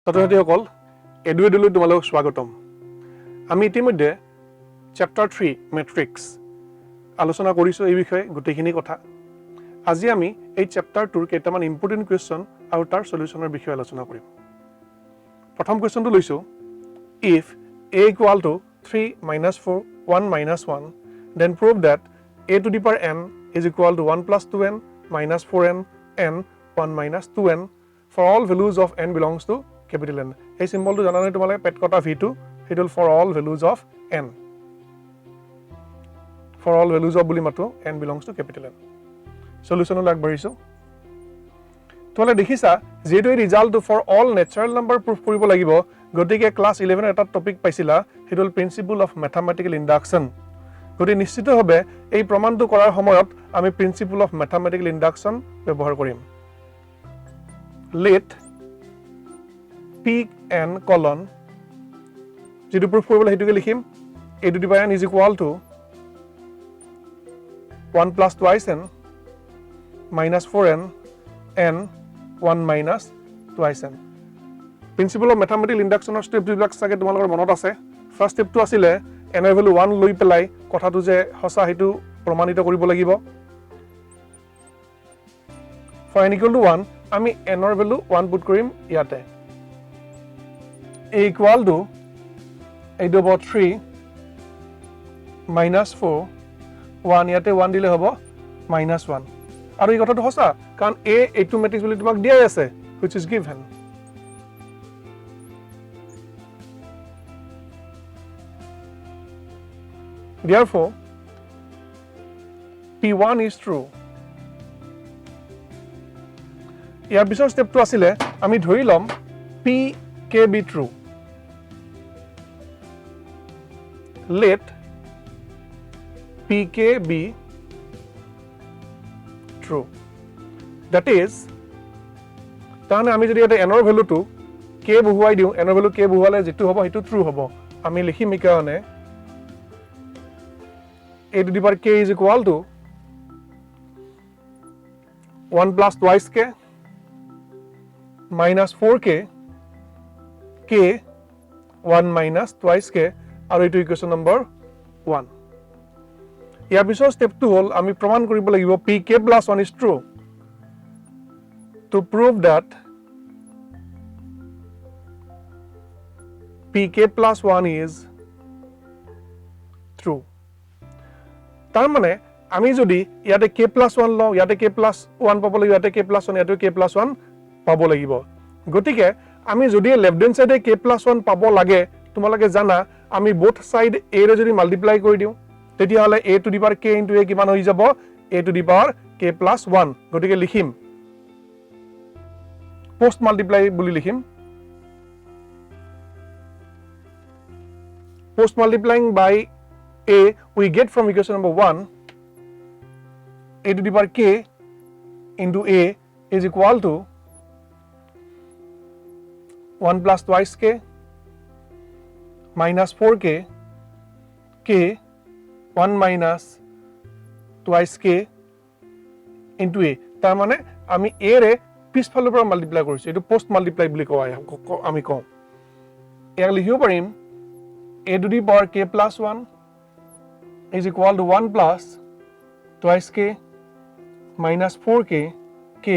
ছাত্ৰছাত্ৰীসকল এডুৱেডলৈ তোমালোকক স্বাগতম। আমি ইতিমধ্যে চেপ্টাৰ 3 মেট্ৰিক্স আলোচনা কৰিছোঁ এই বিষয়ে গোটেইখিনি কথা। আজি আমি এই চেপ্টাৰটোৰ কেইটামান ইম্পৰ্টেণ্ট কুৱেশ্যন আৰু তাৰ সলিউশ্যনৰ বিষয়ে আলোচনা কৰিম। প্ৰথম কুৱেশ্যনটো লৈছোঁ, if a equal to 3 minus 4 1 minus 1 then prove that a to the power n is equal to 1 plus 2n minus 4n n 1 minus 2n for all values of n belongs to capital N. এই চিম্বলটো জানা নাই তোমালোকে, পেট কটা v2 সেইটো for all values of n, for all values of বুলি মাতো n belongs to capital N। সলিউশ্যনলৈ আগবাঢ়িছোঁ। তোমালোকে দেখিছা যিহেতু এই ৰিজাল্টটো for all natural number proof কৰিব লাগিব, গতিকে ক্লাছ 11 এটা টপিক পাইছিলা, সেইটো হ'ল প্ৰিন্সিপল অফ মেথামেটিকেল ইণ্ডাকশ্যন। গতিকে নিশ্চিতভাৱে এই প্ৰমাণটো কৰাৰ সময়ত আমি প্ৰিন্সিপল অফ মেথামেটিকেল ইণ্ডাকশ্যন ব্যৱহাৰ কৰিম। লেট p n colon যেটো প্ৰুফ কৰিবলৈ হেতুকে লিখিম a to the power n is equal to 1 plus twice n minus 4n n 1 minus twice n। Principle of mathematical ইণ্ডাকশ্যনৰ ষ্টেপ যিবিলাক চাগে তোমালোকৰ মনত আছে। ফাৰ্ষ্ট ষ্টেপটো আছিলে n ৰ ভেলু 1 লৈ পেলাই কথাটো যে সঁচা সেইটো প্ৰমাণিত কৰিব লাগিব। for n equal to 1 আমি n ৰ ভেলু 1 পুট কৰিম ইয়াতে, a equal to 3 minus 4 1 ইয়াতে 1 দিলে হ'ব minus 1। আৰু এই কথাটো সঁচা কাৰণ a এইটো মেট্ৰিক্স বুলি তোমাক দিয়াই আছে, which is given। Therefore p1 is true। ইয়াৰ পিছৰ ষ্টেপটো আছিলে আমি ধৰি ল'ম p k be true। Let pk be true, that is তাৰমানে আমি যদি এটা n ৰ ভেলুটো k বহুৱাই দিওঁ, n ৰ ভেলু k বহুৱালে যেটো হ'ব সেইটো ট্ৰু হ'ব। আমি লিখিম এই কাৰণে a to the power k is equal to 1 plus twice k minus 4k k 1 minus twice k আৰু এইটো ইকুৱেশ্যন নম্বৰ 1। ইয়াৰ পিছৰ ষ্টেপটো হ'ল আমি প্ৰমাণ কৰিব লাগিব pk plus 1 is true। To prove that pk plus 1 is true, তাৰ মানে আমি যদি ইয়াতে k plus 1 লওঁ, ইয়াতে k plus 1 পাব লাগিব, ইয়াতে k plus 1, ইয়াতে k plus 1 পাব লাগিব। গতিকে আমি যদি লেফট হেণ্ড সাইডে k plus 1 পাব লাগে, তোমালোকে জানা আমি বোথ সাইড a ৰে যদি মাল্টিপ্লাই কৰি দিওঁ তেতিয়াহ'লে a to the power k into a কিমান হৈ যাব, a to the power k plus 1। গতিকে লিখিম পোস্ট মাল্টিপ্লাই বুলি লিখিম, post multiplying by a we get from equation number 1 a to the power k into a is equal to 1 plus twice k minus 4k k 1 minus twice k into a। তাৰ মানে আমি a ৰে পিছফালৰ পৰা multiply কৰিছো, এইটো post multiply বুলি আমি কওঁ। ইয়াক লিখিব পাৰিম a to the power k plus 1 is equal to 1 plus twice k minus 4k k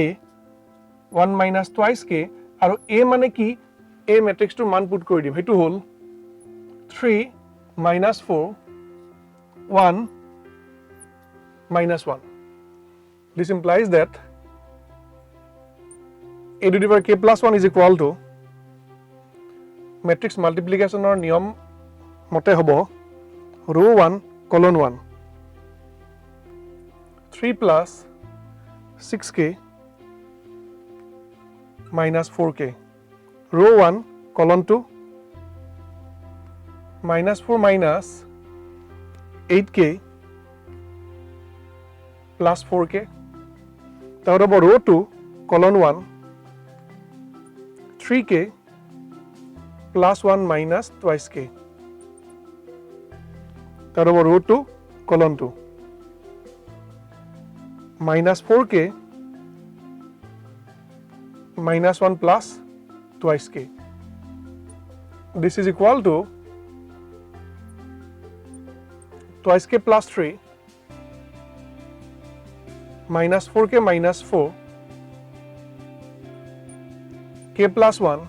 1 minus twice k আৰু a মানে কি, a মেট্ৰিক্সটোৰ মান পুট কৰি দিম, সেইটো হ'ল 3 minus 4 1 minus 1। This implies that a to the power k plus 1 is equal to matrix মাল্টিপ্লিকেশ্যনৰ নিয়ম মতে হ'ব row 1 colon 1 3 plus 6k minus 4k, row 1 colon 2 minus 4 minus 8k plus 4k, তাৰ হ'ব row 2 colon 1 3k plus 1 minus twice k, তাৰ হ'ব row 2 colon 2 minus 4k minus 1 plus twice k। this is equal to twice k plus 3 minus 4k minus 4 k plus 1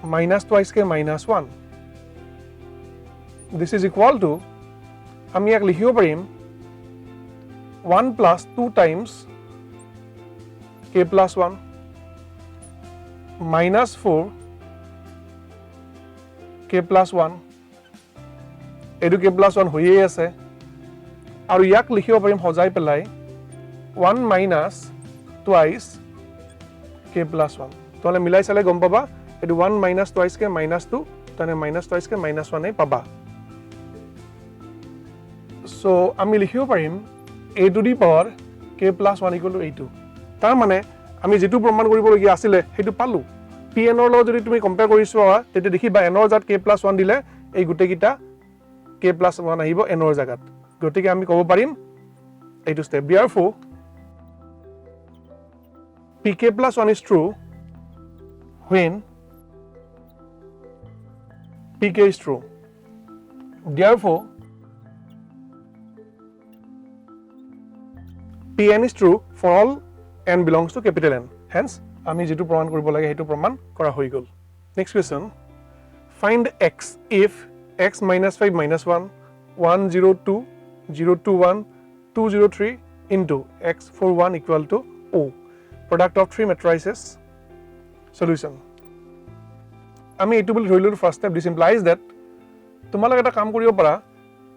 minus twice k minus 1. This is equal to আমি ইয়াক লিখিব পাৰিম 1 plus 2 times k plus 1 minus 4 k plus 1 এইটো k plus 1 হৈয়ে আছে আৰু ইয়াক লিখিব পাৰিম সজাই পেলাই 1 minus twice k plus 1 তোলে মিলাই চালে গম পাবা এইটো 1 minus twice k minus 2 তানে minus twice k minus 1 এ পাবা so আমি লিখিব পাৰিম a to the power k plus 1 equal to a2 তাৰ মানে আমি যেটো প্ৰমাণ কৰিবলগীয়া আছিল হেতু পালো pn ৰ লগত যদি তুমি কম্পেয়াৰ কৰিছোৱা তেতে দেখিবা n ৰ জাত k plus 1 দিলে এই গুটেকিটা k plus 1 আহিব n ৰ জাগাত গতিকে আমি ক'ব পাৰিম এইটো step therefore pk plus 1 is true when pk is true therefore pn is true for all n belongs to capital N hence আমি যেটো প্ৰমাণ কৰিব লাগে হেতু প্ৰমাণ কৰা হৈ গল next question find x if x minus 5 minus 1 102 021 203 into x 41 equal to O product of three matrices solution আমি এটো বুলি ধৰিলো first step this implies that তোমালোক এটা কাম কৰিব পাৰা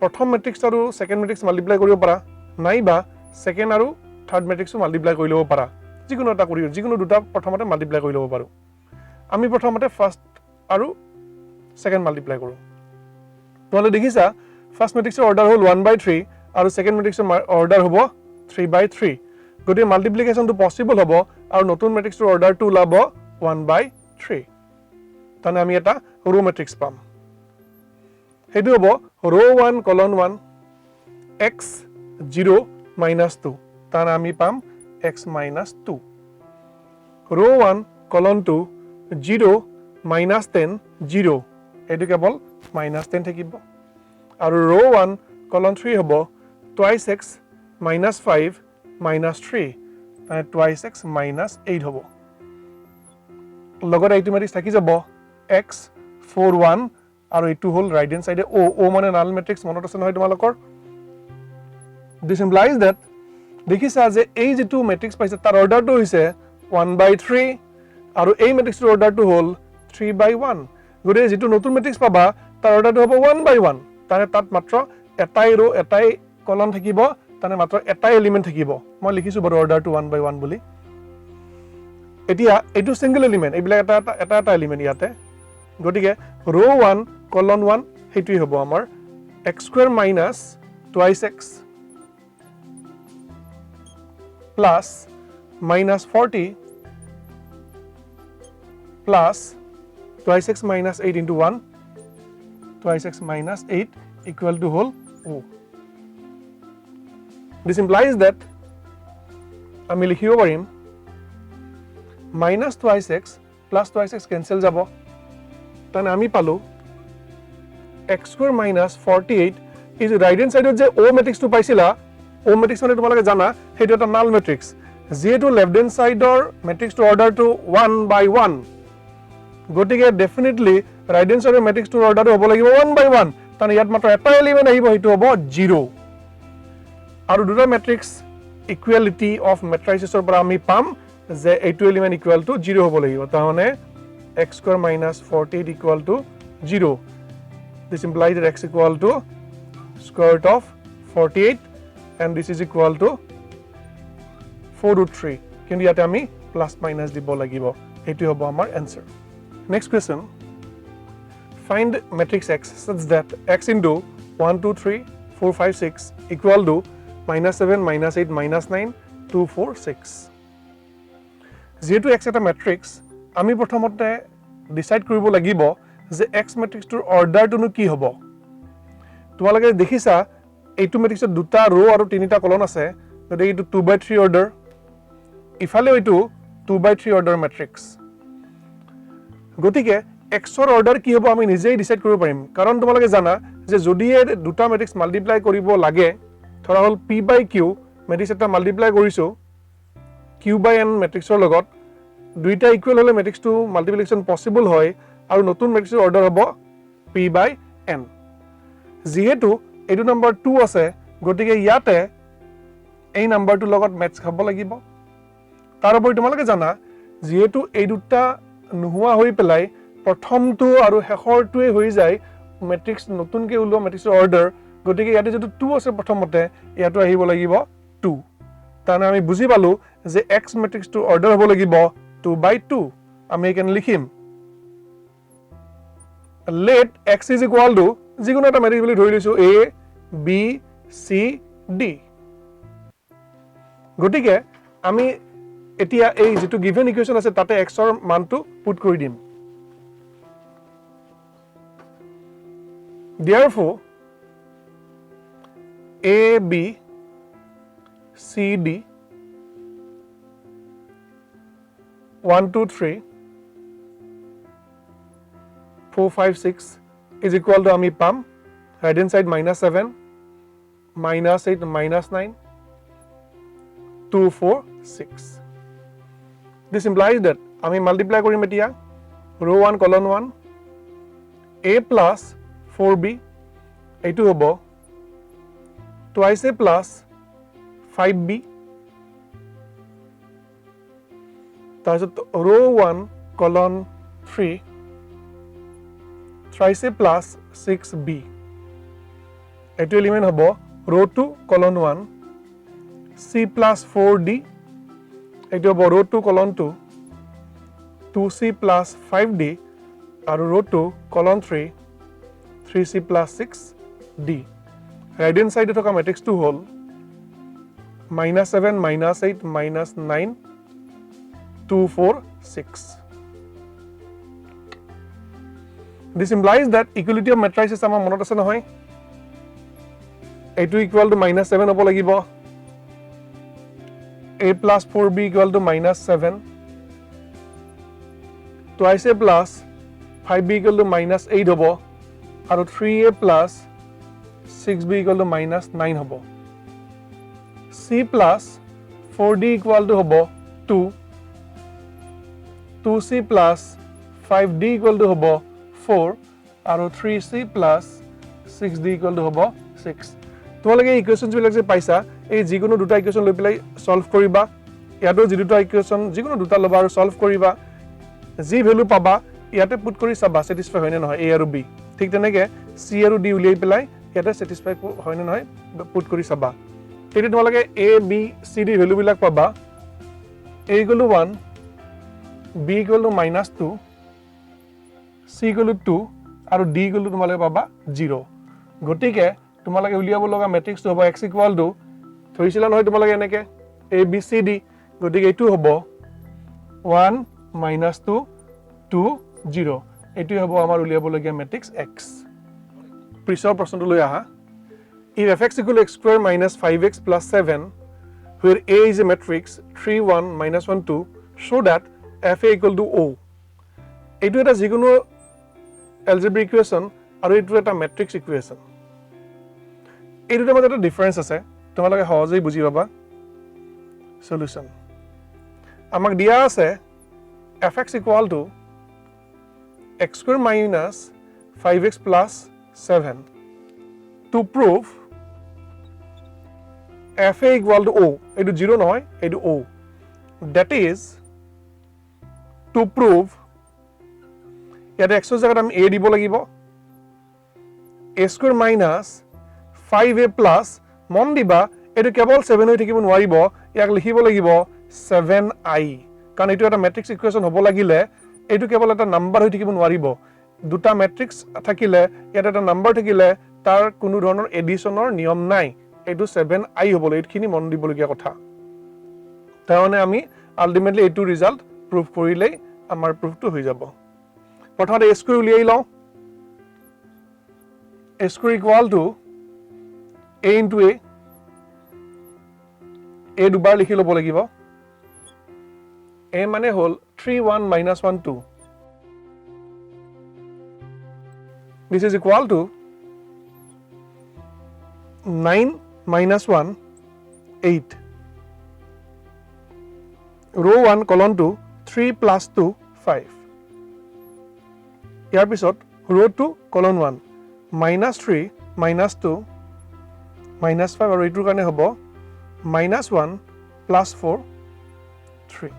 প্ৰথম ম্যাট্ৰিক্স আৰু সেকেন্ড ম্যাট্ৰিক্স মাল্টিপ্লাই কৰিব পাৰা নাইবা সেকেন্ড আৰু থাৰ্ড ম্যাট্ৰিক্সও মাল্টিপ্লাই কৰি লব পাৰা যিকোনো এটা কৰি যিকোনো দুটা প্ৰথমতে মাল্টিপ্লাই কৰি লব পাৰো আমি প্ৰথমতে ফাৰ্স্ট আৰু সেকেন্ড মাল্টিপ্লাই কৰো তোলে দেখিছা ফাৰ্স্ট ম্যাট্ৰিক্সৰ অৰ্ডাৰ হল 1/3 আৰু সেকেন্ড ম্যাট্ৰিক্সৰ অৰ্ডাৰ হ'ব 3/3 গতি মাল্টিপ্লিকেশনটো পসিবল হ'ব আৰু নতুন ম্যাট্ৰিক্সৰ অৰ্ডাৰটো ওলাব 1/3 তানে আমি এটা ৰো ম্যাট্ৰিক্স পাম হেতু হ'ব ৰো 1 colon 1 x 0 minus 2 তানে আমি পাম x minus 2 रो 1 colon 2 0 minus 10 0 এটো কেৱল minus 10 থাকিব আৰু रो 1 colon 3 হ'ব twice x minus 5 minus 3 and twice x minus 8 হ'ব লগত এইটো ম্যাট্ৰিক্স থাকি যাব x 41 আৰু এইটো হল ৰাইট হ্যান্ড সাইডে o মানে নাল ম্যাট্ৰিক্স মনত আছে নহয় তোমালোকৰ this implies that দেখিছা যে এই যেটো ম্যাট্ৰিক্স পাইছে তাৰ অৰ্ডাৰটো হৈছে 1/3 আৰু এই ম্যাট্ৰিক্সৰ অৰ্ডাৰটো হল 3/1 গৰে যেটো নতুন ম্যাট্ৰিক্স পাবা তাৰ অৰ্ডাৰটো হ'ব 1/1 তাৰে তাত মাত্ৰ এটাই ৰো এটাই কলম থাকিব তানে মাত্ৰ এটাই এলিমেন্ট থাকিব মই লিখিছো বড় অৰ্ডাৰটো 1/1 বুলি এতিয়া এটো সিঙ্গেল এলিমেন্ট এইবিলাক এটা এলিমেন্ট ইয়াতে গটিকে ৰো 1 colon 1 হেতুই হ'ব আমাৰ x square minus twice x plus minus 40 plus twice x minus 8 into 1 twice x minus 8 equal to whole O. This implies that আমি লিখিব পাৰিম minus twice x plus twice x cancel যাব তানে আমি পালো x square minus 48 is right hand side যে O matrix টো পাইছিলা O matrix মানে তোমালোকে জানা হেতু এটা নাল matrix যেটো লেফট হ্যান্ড সাইডৰ matrix টো অৰ্ডাৰ টো 1/1 গটিকে ডেফিনেটলি ৰাইট হ্যান্ড সাইডৰ matrix টো অৰ্ডাৰ হ'ব লাগিব 1/1 তানে ইয়াত মাত্ৰ এটা এলিমেন্ট আহিব হেতু হ'ব 0 আৰু দুটা matrix equality of matricesৰ পৰা আমি পাম যে এইটো এলিমেন্ট ইকুয়াল টু 0 হ'ব লাগিব তাহলে x square minus 48 equal to 0 this implies that x equal to square root of 48 and this is equal to 4√3 কিন্তু ইয়াতে আমি প্লাস মাইনাস দিব লাগিব এটি হ'ব আমাৰ answer next question find matrix x such that x into 1 2 3 4 5 6 equal to -7 -8 -9 2 4 6 যেহেতু x এটা ম্যাট্ৰিক্স আমি প্ৰথমতে ডিসাইড কৰিব লাগিব যে x ম্যাট্ৰিক্সটোৰ অৰ্ডাৰটো কি হ'ব তোমালোকে দেখিছা এইটো ম্যাট্ৰিক্সৰ দুটা ৰো আৰু তিনিটা কলম আছে গতিকে এইটো 2/3 অৰ্ডাৰ ইফালে এইটো 2/3 অৰ্ডাৰ ম্যাট্ৰিক্স গতিকে এক্সৰ অৰ্ডাৰ কি হ'ব আমি নিজেই ডিসাইড কৰিব পাৰিম কাৰণ তোমালোকে জানা যে যদি দুটা ম্যাট্ৰিক্স মাল্টিপ্লাই কৰিব লাগে ধৰা হল p by q ম্যাট্ৰিক্স এটা মাল্টিপ্লাই কৰিছো q by n ম্যাট্ৰিক্সৰ লগত দুইটা ইকুৱেল হলে ম্যাট্ৰিক্সটো মাল্টিপ্লিকেশন পসিবল হয় আৰু নতুন ম্যাট্ৰিক্সৰ অৰ্ডাৰ হ'ব p by n যেহেতু এইটো নম্বৰ 2 আছে গতিকে ইয়াতে এই নম্বৰটোৰ লগত মেটচ খাব লাগিব তাৰ উপৰি তোমালোকে জানা যেহেতু এই দুটা নোহোৱা হৈ পেলাই প্ৰথমটো আৰু শেষৰটোৱে হৈ যায় ম্যাট্ৰিক্স নতুনকৈ ওলোৱা ম্যাট্ৰিক্সৰ অৰ্ডাৰ গতিকে ইয়াতে যেটো 2 আছে প্ৰথমতে ইয়াতো আহিব লাগিব 2 তানে আমি বুজি পালো যে x ম্যাট্ৰিক্সটো অৰ্ডাৰ হ'ব লাগিব 2 by 2 আমি এখান লিখিম let x is equal to যিকোনো এটা ম্যাট্ৰিক্স বুলি ধৰি লৈছো a b c d গতিকে আমি এতিয়া এই যেটো গিভেন ইকুৱেচন আছে তাতে x ৰ মানটো পুট কৰি দিম therefore a b c d 1 2 3 4 5 6 is equal to ami pam right hand side -7 -8 -9 2 4 6 this implies that ami multiply korim etia row 1 column 1 a plus 4b এইটো হ'ব twice a plus 5b তাৰপিছত row 1 column 3 thrice a plus 6b এইটো element হ'ব row 2 column 1 c plus 4d এইটো হ'ব row 2 column 2 2c plus 5d আৰু row 2 column 3 3c plus 6d right hand side থকা matrix টো হ'ল -7 -8 -9 2 4 6 this implies that equality of matrices আমাৰ মনত আছে নহয় এইটো equal to -7 হ'ব লাগিব a plus 4b equal to -7 twice a plus 5b equal to -8 হ'ব আৰু 3a plus 6b equal to -9 হ'ব c plus 4d equal to হ'ব 2 2c plus 5d equal to হ'ব 4 আৰু 3c plus 6d equal to হ'ব 6 তোমালোকে ইকুৱেচনছ বিলাক যে পাইছা এই যিকোনো দুটা ইকুৱেচন লৈ পেলাই সলভ কৰিবা ইয়াতো যি দুটা ইকুৱেচন যিকোনো দুটা লবা আৰু সলভ কৰিবা যি ভ্যালু পাবা ইয়াতে পুট কৰি চাবা স্যাটিসফাই হয় নে নহয় a আৰু b ঠিক তেনেকে c আৰু d উলিয়াই পেলাই ইয়াতে স্যাটিসফাই হয় নে নহয় পুট কৰি চাবা তেতিয়া তোমালোকে a b c d value বিলাক পাবা a equal to 1 b equal to -2 c equal to 2 আৰু d equal to তোমালোকে পাবা 0 গতিকে তোমালোকে উলিয়াব লগা ম্যাট্ৰিক্সটো হ'ব x equal to ধৰিছিলা নহয় তোমালোকে এনেকে a b c d গতিকে এইটো হ'ব 1 -2 2 0 এইটো হ'ব আমাৰ উলিয়াব লগা ম্যাট্ৰিক্স x পিছৰ প্ৰশ্নটো লৈ আহা if fx equal to x square minus 5x plus 7 where a is a matrix 3 1 -1 2 show that fa equal to o এইটো এটা যিকোনো algebraic equation আৰু এইটো এটা matrix equation এই দুটাৰ মাজত এটা ডিফাৰেন্স আছে তোমালোকে সহজেই বুজি পাবা সলিউশন আমাক দিয়া আছে fx equal to x square minus 5x plus 7 to prove fa equal to o এইটো 0 নহয় এইটো o that is to prove ইয়াতে x ৰ জায়গাত আমি a দিব লাগিব a square minus 5a plus মন দিবা এটো কেৱল 7 হৈ থাকিব নোৱাৰিব ইয়াক লিখিব লাগিব 7i কাৰণ এটো এটা ম্যাট্ৰিক্স ইকুৱেচন হ'ব লাগিলে এটো কেৱল এটা নাম্বাৰ হৈ থাকিব নোৱাৰিব দুটা ম্যাট্ৰিক্স থাকিলে ইয়াত এটা নাম্বাৰ থাকিলে তাৰ কোনো ধৰণৰ এডিশনৰ নিয়ম নাই এটো 7i হ'ব এইখিনি মন দিবলগীয়া কথা তাৰমানে আমি আলটিমেটলি এটো ৰিজাল্ট প্ৰুভ কৰিলেই আমাৰ প্ৰুফটো হৈ যাব প্ৰথমতে a স্কয়াৰ উলিয়াই লওঁ a square equal to a into a দুবাৰ লিখি ল'ব লাগিব a মানে হল 3 1 -1 2 this is equal to 9 minus 1 8 row 1 column 2 3 plus 2 5 ইয়াৰ পিছত row 2 column 1 minus 3 minus 2 minus 5 আৰু এইটোৰ কাৰণে হ'ব minus 1 plus 4 3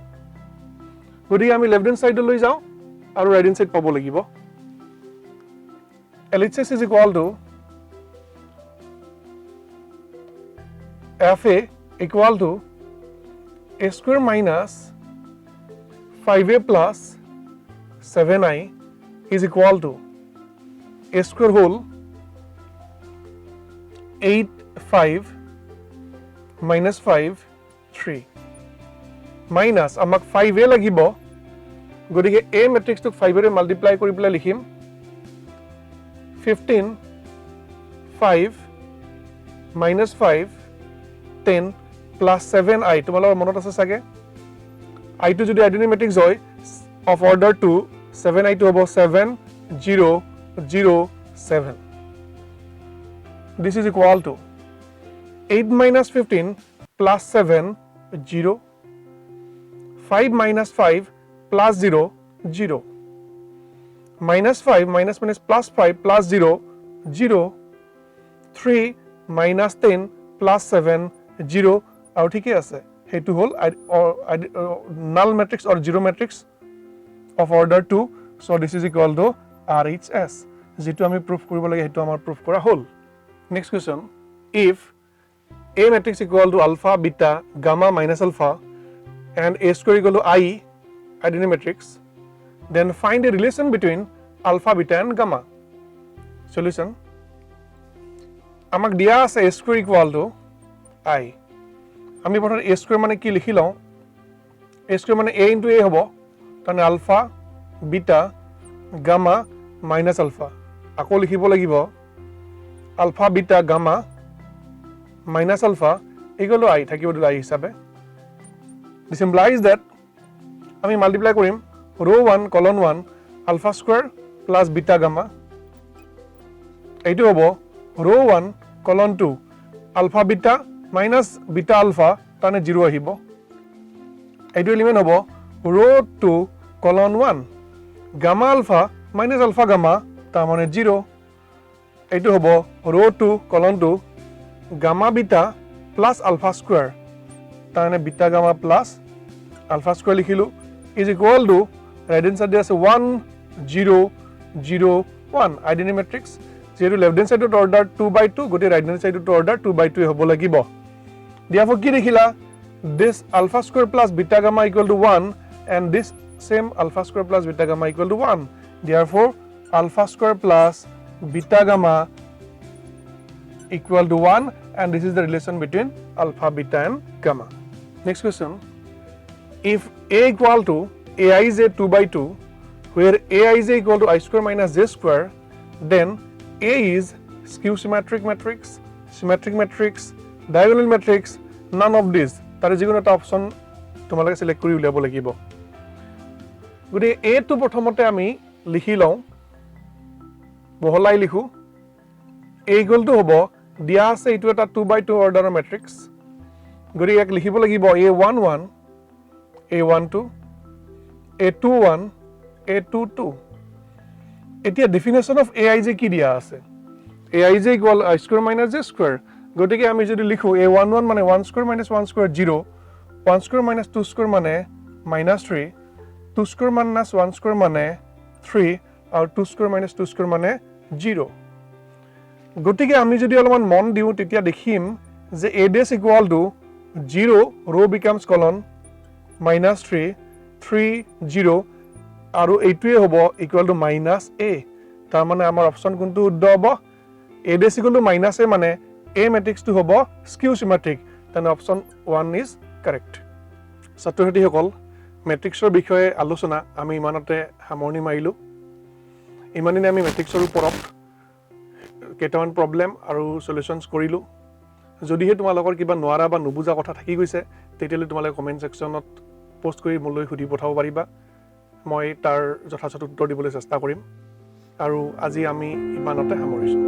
গতিকে আমি লেফট হেণ্ড সাইডলৈ যাওঁ আৰু ৰাইট হেণ্ড সাইড পাব লাগিব LHS is equal to FA equal to A square minus 5A plus 7I is equal to A square whole 8 5 minus 5 3 minus আমাক 5A লাগিব গতিকে A মেট্ৰিক্সটোক 5 ৰে মাল্টিপ্লাই কৰি পেলাই লিখিম 15 5 minus 5 10 plus 7I তোমালোকৰ মনত আছে চাগে I টো যদি আইডেন্টিটি মেট্ৰিক্স হয় of order 2 7I টো হ'ব 7 0 0 7 this is equal to 8 minus 15 plus 7 0 5 minus 5 plus 0 0 minus 5 minus minus plus 5 plus 0 0 3 minus 10 plus 7 0 আৰু ঠিকই আছে হেতু হল null matrix or zero matrix of order 2 so this is equal to RHS যেটো আমি proof কৰিব লাগে হেতু আমাৰ proof কৰা হল next question if A matrix equal to alpha beta gamma minus alpha and A square equal to I identity matrix then find a relation between alpha beta and gamma solution আমাক দিয়া আছে A square equal to I আমি প্ৰথমে A square মানে কি লিখি লওঁ A square মানে A into A হ'ব তানে alpha beta gamma minus alpha আকৌ লিখিব লাগিব alpha beta gamma minus alpha equal to I থাকিব দিলে I হিচাপে this implies that আমি মাল্টিপ্লাই কৰিম row 1 column 1 alpha square plus beta gamma এইটো হ'ব row 1 column 2 alpha beta minus beta alpha তানে 0 আহিব এইটো এলিমেন্ট হ'ব row 2 column 1 gamma alpha minus alpha gamma তাৰ মানে 0 এইটো হ'ব row 2 column 2 gamma beta plus alpha square তাৰ মানে beta gamma plus alpha square লিখিলো is equal to right hand side আছে 1 0 0 1 identity matrix যেটো left hand side order 2/2 গটে right hand side order 2/2 হ'ব লাগিব therefore কি দেখিলা this alpha square plus beta gamma equal to 1 and this same alpha square plus beta gamma equal to 1 therefore alpha square plus beta gamma equal to 1 and this is the relation between alpha beta and gamma next question if A equal to Aij 2/2 where Aij equal to I square minus j square then A is skew symmetric matrix diagonal matrix none of these তাৰে যিকোনো এটা option তোমালোকে select কৰি উলিয়াব লাগিব গতি A টো প্ৰথমতে আমি লিখি লওঁ বহলাই লিখো A equal to হ'ব দিয়া আছে এইটো এটা 2/2 অৰ্ডাৰৰ মেট্ৰিক্স গতি ইয়াক লিখিব লাগিব A11 A12 A21 A22 এতিয়া ডেফিনেশন অফ Aij কি দিয়া আছে Aij equal I square minus j square গতিকে আমি যদি লিখো A11 মানে 1 square minus 1 square 0 1 square minus 2 square মানে -3 2 square minus 1 square মানে 3 আৰু 2 square minus 2 square মানে 0 গতিকে আমি যদি অলপমান মন দিও তেতিয়া দেখিম যে A dash equal to 0 row becomes column -3 3 0 আৰু এইটোৱে হ'ব equal to -a তাৰ মানে আমাৰ অপচন কোনটো উদ্দ হ'ব A dash equal to -a মানে A matrix টো হ'ব skew symmetric তেনে অপচন 1 is correct ছাত্ৰছাত্ৰীসকল মেট্ৰিক্সৰ বিষয়ে আলোচনা আমি ইমানতে সামৰণি মাৰিলো ইমানদিনে আমি মেট্ৰিক্সৰ ওপৰত কেইটামান প্ৰবলেম আৰু সলিউশনছ কৰিলো যদিহে তোমালোকৰ কিবা নোৱাৰা বা নুবুজা কথা থাকি গৈছে তেতিয়ালে তোমালোকে কমেন্ট সেকশনত পোষ্ট কৰি মোলৈ সুধি পঠাব পাৰিবা মই তাৰ যথাযথ উত্তৰ দিবলৈ চেষ্টা কৰিম আৰু আজি আমি ইমানতে সামৰিছোঁ